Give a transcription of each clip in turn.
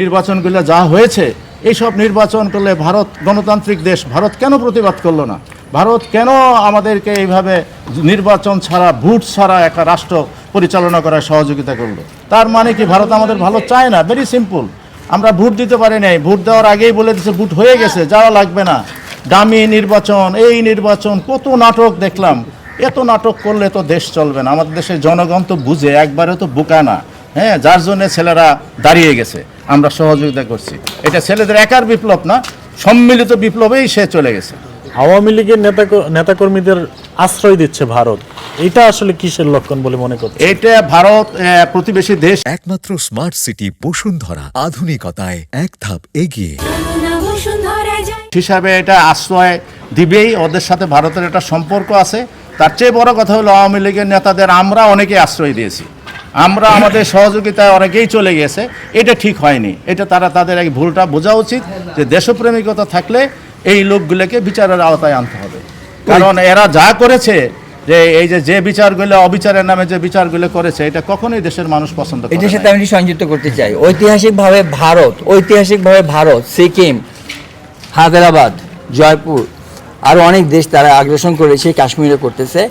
নির্বাচনগুলো যা হয়েছে, এইসব নির্বাচন করলে ভারত গণতান্ত্রিক দেশ, ভারত কেন প্রতিবাদ করলো না? ভারত কেন আমাদেরকে এইভাবে নির্বাচন ছাড়া, ভোট ছাড়া একটা রাষ্ট্র পরিচালনা করার সহযোগিতা করলো? তার মানে কি ভারত আমাদের ভালো চায় না? Very simple. আমরা ভোট দিতে পারি নাই, ভোট দেওয়ার আগেই বলে দিচ্ছে ভোট হয়ে গেছে, যাওয়া লাগবে না। দামি নির্বাচন, এই নির্বাচন, কত নাটক দেখলাম। এত নাটক করলে তো দেশ চলবে না। আমাদের দেশের জনগণ তো বুঝে, একবারে তো বোকা না। হ্যাঁ, যার জন্য ছেলেরা দাঁড়িয়ে গেছে, আমরা সহযোগিতা করছি। এটা ছেলেদের একার বিপ্লব না, সম্মিলিত বিপ্লবেই সে চলে গেছে। আওয়ামী লীগের নেতাকর্মীদের আশ্রয় দিচ্ছে ভারত, এটা আসলে কিসের লক্ষণ বলে মনে করছে? এটা ভারত প্রতিবেশী দেশ। একমাত্র স্মার্ট সিটি বসুন্ধরা, আধুনিকতায় এক ধাপ এগিয়ে। হিসাবে এটা আশ্রয় দিবেই, ওদের সাথে ভারতের একটা সম্পর্ক আছে। তার চেয়ে বড় কথা হলো আওয়ামী লীগের নেতাদের আমরা অনেকে আশ্রয় দিয়েছি, আমরা আমাদের সহযোগিতায় অনেকেই চলে গেছে। এটা ঠিক হয়নি। এটা তাদের এই ভুলটা বোঝা উচিত যে দেশপ্রেমিকতা থাকলে এই লোকগুলোকে বিচারের আওতায় আনতে হবে। কারণ এরা যা করেছে, যে এই যে বিচারগুলো, অবিচারের নামে যে বিচারগুলো করেছে, এটা কখনোই দেশের মানুষ পছন্দ করে না। এটার সাথে আমি সংযুক্ত করতে চাই, ঐতিহাসিকভাবে ভারত সিকিম, হায়দ্রাবাদ, জয়পুর, আরও অনেক দেশ তারা আগ্রাসন করেছে, কাশ্মীরে করতেছে।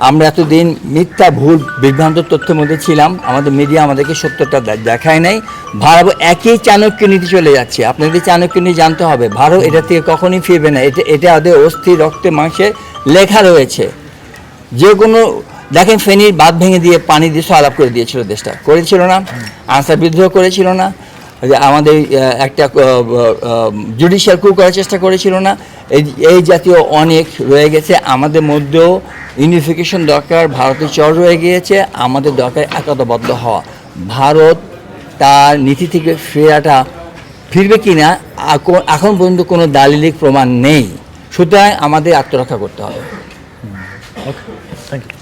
আমরা এতদিন মিথ্যা ভুল বিভ্রান্ত তথ্যের মধ্যে ছিলাম, আমাদের মিডিয়া আমাদেরকে সত্যটা দেখায় নাই। ভারত একই চাণক্য নীতি চলে যাচ্ছে। আপনাদের চাণক্য নীতি জানতে হবে, ভারত এটা থেকে কখনই ফিরবে না। এটা ওদের অস্থি রক্তে মাংসে লেখা রয়েছে। যে কোনো দেখেন, ফেনীর বাঁধ ভেঙে দিয়ে পানি দিয়ে আলাপ করে দিয়েছিল দেশটা, করেছিল না? আনসার বিদ্রোহ করেছিল না? আমাদের একটা জুডিশিয়াল কু করার চেষ্টা করেছিল না? এই জাতীয় অনেক রয়ে গেছে। আমাদের মধ্যেও ইউনিফিকেশন দরকার। ভারতের চর রয়ে গিয়েছে, আমাদের দরকার একতাবদ্ধ হওয়া। ভারত তার নীতি থেকে ফিরবে কি না এখন পর্যন্ত কোনো দালিলিক প্রমাণ নেই। সুতরাং আমাদের আত্মরক্ষা করতে হবে। ওকে, থ্যাংক ইউ।